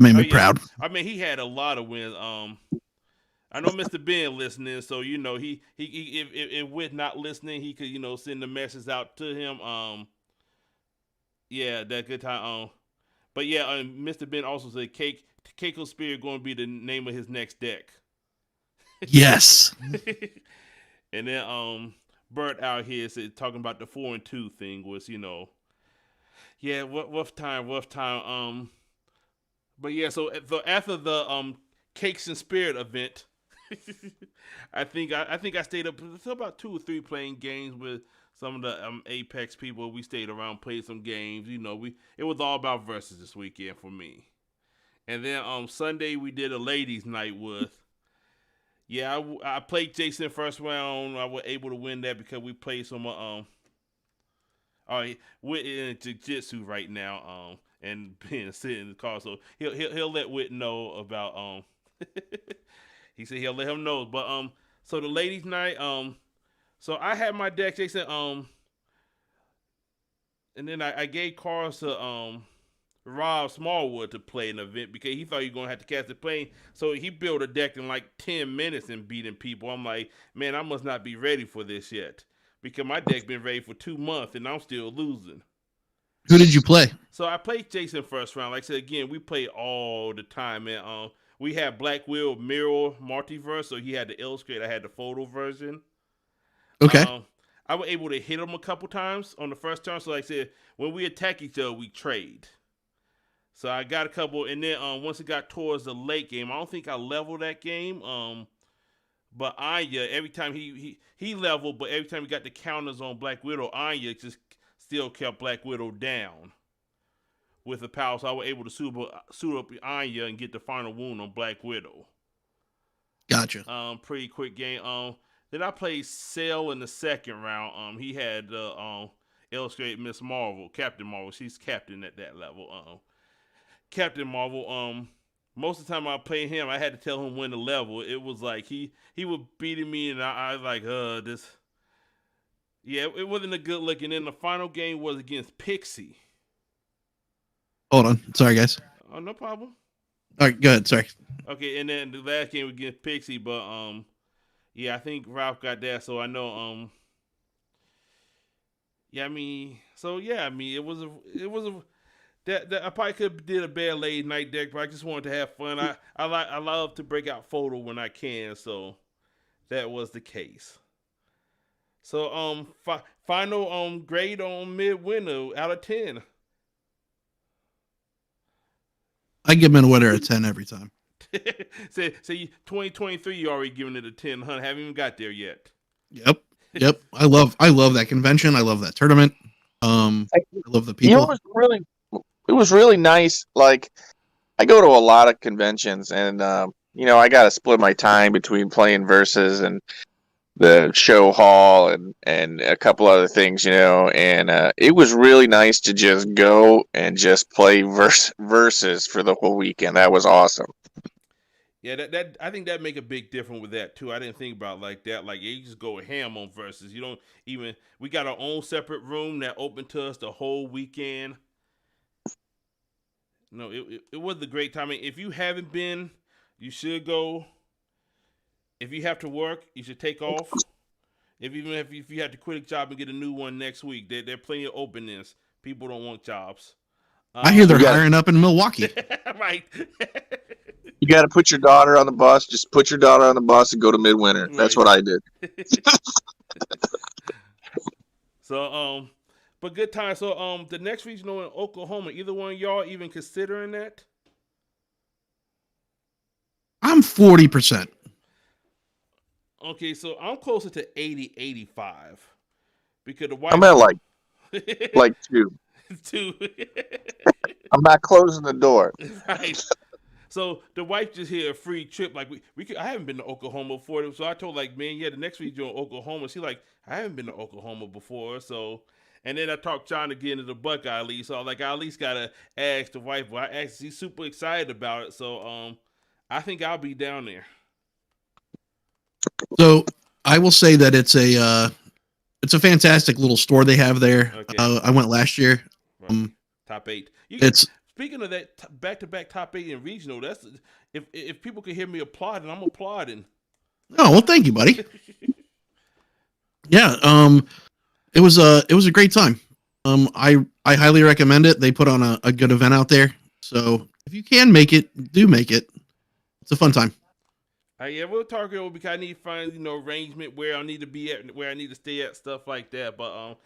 Made me proud. I mean, he had a lot of wins. I know Mr. Ben listening, so he if Wit not listening, he could send the message out to him. Yeah, that good time. But yeah, Mr. Ben also said Keiko Spirit going to be the name of his next deck. Yes. And then Bert out here said talking about the 4-2 thing was yeah, rough time. But yeah, so after the Cakes and Spirit event, I think I stayed up until about 2 or 3 playing games with some of the Apex people. We stayed around, played some games. It was all about versus this weekend for me. And then Sunday we did a ladies' night with. Yeah, I played Jason first round. I was able to win that because we played some. Whit in jiu-jitsu right now. And being sitting in the car, so he'll let Whit know about. He said he'll let him know. But so the ladies' night. So I had my deck, Jason. And then I gave cards to Rob Smallwood to play an event because he thought he was gonna have to cast the plane. So he built a deck in like 10 minutes and beating people. I'm like, man, I must not be ready for this yet because my deck been ready for 2 months and I'm still losing. Who did you play? So I played Jason first round. Like I said again, we play all the time, man. We had Black Will Mirror Multiverse, so he had the illustrate. I had the photo version. Okay. I was able to hit him a couple times on the first turn. So like I said, when we attack each other, we trade. So I got a couple, and then once it got towards the late game, I don't think I leveled that game. But Anya, every time he leveled, but every time he got the counters on Black Widow, Anya just still kept Black Widow down with the power. So I was able to suit up Anya and get the final wound on Black Widow. Gotcha. Pretty quick game. Then I played Cell in the second round. He had illustrated Miss Marvel, Captain Marvel. She's captain at that level. Captain Marvel. Most of the time I played him, I had to tell him when to level. It was like he was beating me, and I was like, this. Yeah, it wasn't a good look. And then the final game was against Pixie. Hold on. Sorry, guys. Oh, no problem. All right, go ahead. Sorry. Okay, and then the last game was against Pixie, but yeah, I think Ralph got that, so I know yeah, I mean, it was a that I probably could have did a bad late night deck, but I just wanted to have fun. I love to break out photo when I can, so that was the case. So final grade on Midwinter out of 10. I give Midwinter a 10 every time. Say 2023, you already giving it a 10, huh? Haven't even got there yet. Yep. I love that convention. I love that tournament. I love the people. You know, it was really nice. Like, I go to a lot of conventions, and I got to split my time between playing versus and the show hall and a couple other things, and it was really nice to just go and just play versus for the whole weekend. That was awesome. Yeah, that I think that make a big difference with that too. I didn't think about it like that. Like you just go ham on versus. You don't even. We got our own separate room that open to us the whole weekend. No, it was a great time. I mean, if you haven't been, you should go. If you have to work, you should take off. If you have to quit a job and get a new one next week, there are plenty of openings. People don't want jobs. I hear they're hiring up in Milwaukee. Right. You got to put your daughter on the bus. Just put your daughter on the bus and go to Midwinter. Right. That's what I did. So, but good time. So, the next regional in Oklahoma, either one of y'all even considering that? I'm 40%. Okay, so I'm closer to 80, 85. Because the wife... I'm at like 2. 2. I'm not closing the door. Right. So the wife just hit a free trip. Like we could, I haven't been to Oklahoma before, so I told like, man, yeah, the next week you're in Oklahoma. She like, I haven't been to Oklahoma before, so. And then I talked John to get into the Buckeye League, so I was like, I at least gotta ask the wife. Well, I asked, she's super excited about it, so I think I'll be down there. So I will say that it's a fantastic little store they have there. Okay. I went last year. Right. Top 8. Speaking of that, back-to-back top 8 in regional, that's if people could hear me applauding, I'm applauding. Oh well, thank you, buddy. Yeah, it was a great time. I highly recommend it. They put on a good event out there. So if you can make it, do make it. It's a fun time. Yeah, we'll talk over because I need to find arrangement where I need to be at, where I need to stay at, stuff like that. But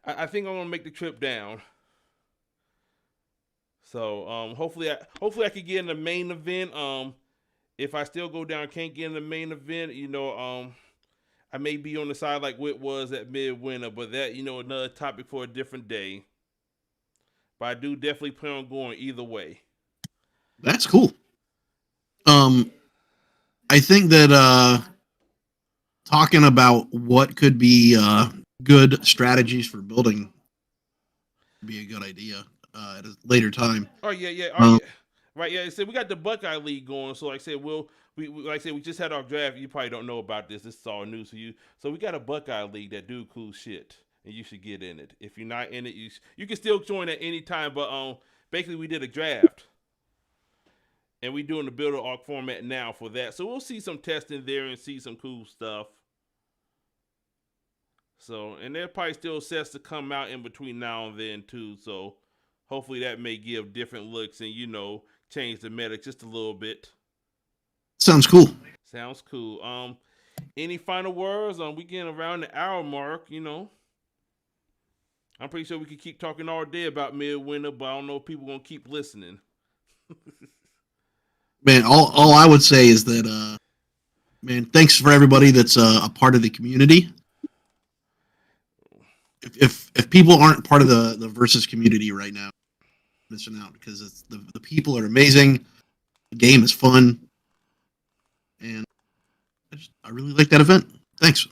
I think I'm gonna make the trip down. So hopefully I could get in the main event. if I still go down, can't get in the main event, I may be on the side like what was at Midwinter, but that, another topic for a different day. But I do definitely plan on going either way. That's cool. I think that talking about what could be good strategies for building would be a good idea at a later time. Oh yeah, yeah. Right, yeah. So we got the Buckeye League going. So like I said, we just had our draft. You probably don't know about this. This is all news for you. So we got a Buckeye League that do cool shit, and you should get in it. If you're not in it, you can still join at any time. But basically we did a draft, and we doing the builder arc format now for that. So we'll see some testing there and see some cool stuff. So, and there probably still sets to come out in between now and then too. So hopefully that may give different looks and change the meta just a little bit. Sounds cool. Sounds cool. Any final words? We getting around the hour mark. I'm pretty sure we could keep talking all day about Midwinter, but I don't know if people gonna keep listening. Man, all I would say is that, man, thanks for everybody that's a part of the community. If people aren't part of the Versus community right now, missing out, because it's the people are amazing, the game is fun, and I really like that event. Thanks.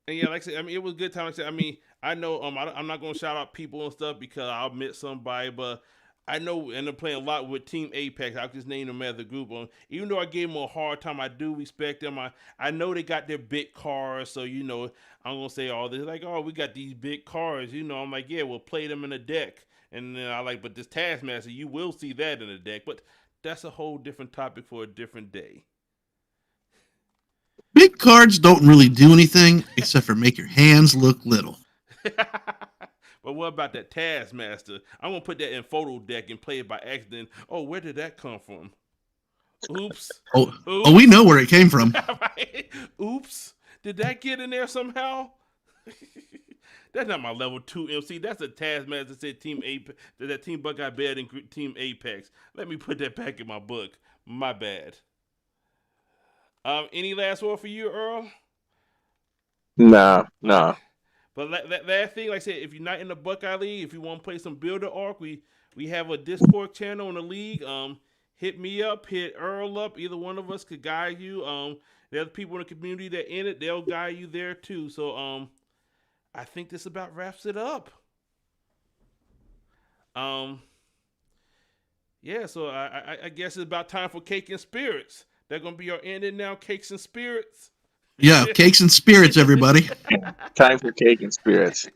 And yeah, like I said, I mean, it was a good time. Like I said, I mean, I know I'm not gonna shout out people and stuff because I'll miss somebody, but I know, and I'm playing a lot with Team Apex. I'll just name them as a group. Even though I gave them a hard time, I do respect them. I know they got their big cars, so I'm gonna say all this like, oh, we got these big cars. I'm like, yeah, we'll play them in a deck. And then but this Taskmaster, you will see that in the deck. But that's a whole different topic for a different day. Big cards don't really do anything except for make your hands look little. But what about that Taskmaster? I'm going to put that in photo deck and play it by accident. Oh, where did that come from? Oops. Oh, we know where it came from. Right? Oops. Did that get in there somehow? That's not my level 2 MC. That's a Taskmaster that said Team Apex. That Team Buckeye Bad and Team Apex. Let me put that back in my book. My bad. Any last word for you, Earl? No. But that thing, like I said, if you're not in the Buckeye League, if you want to play some Builder Arc, we have a Discord channel in the league. Hit me up, hit Earl up. Either one of us could guide you. There's people in the community that in it. They'll guide you there too. So I think this about wraps it up. Yeah, so I guess it's about time for Cake and Spirits. They're going to be our ending now, Cakes and Spirits. Yeah, Cakes and Spirits, everybody. Time for Cake and Spirits.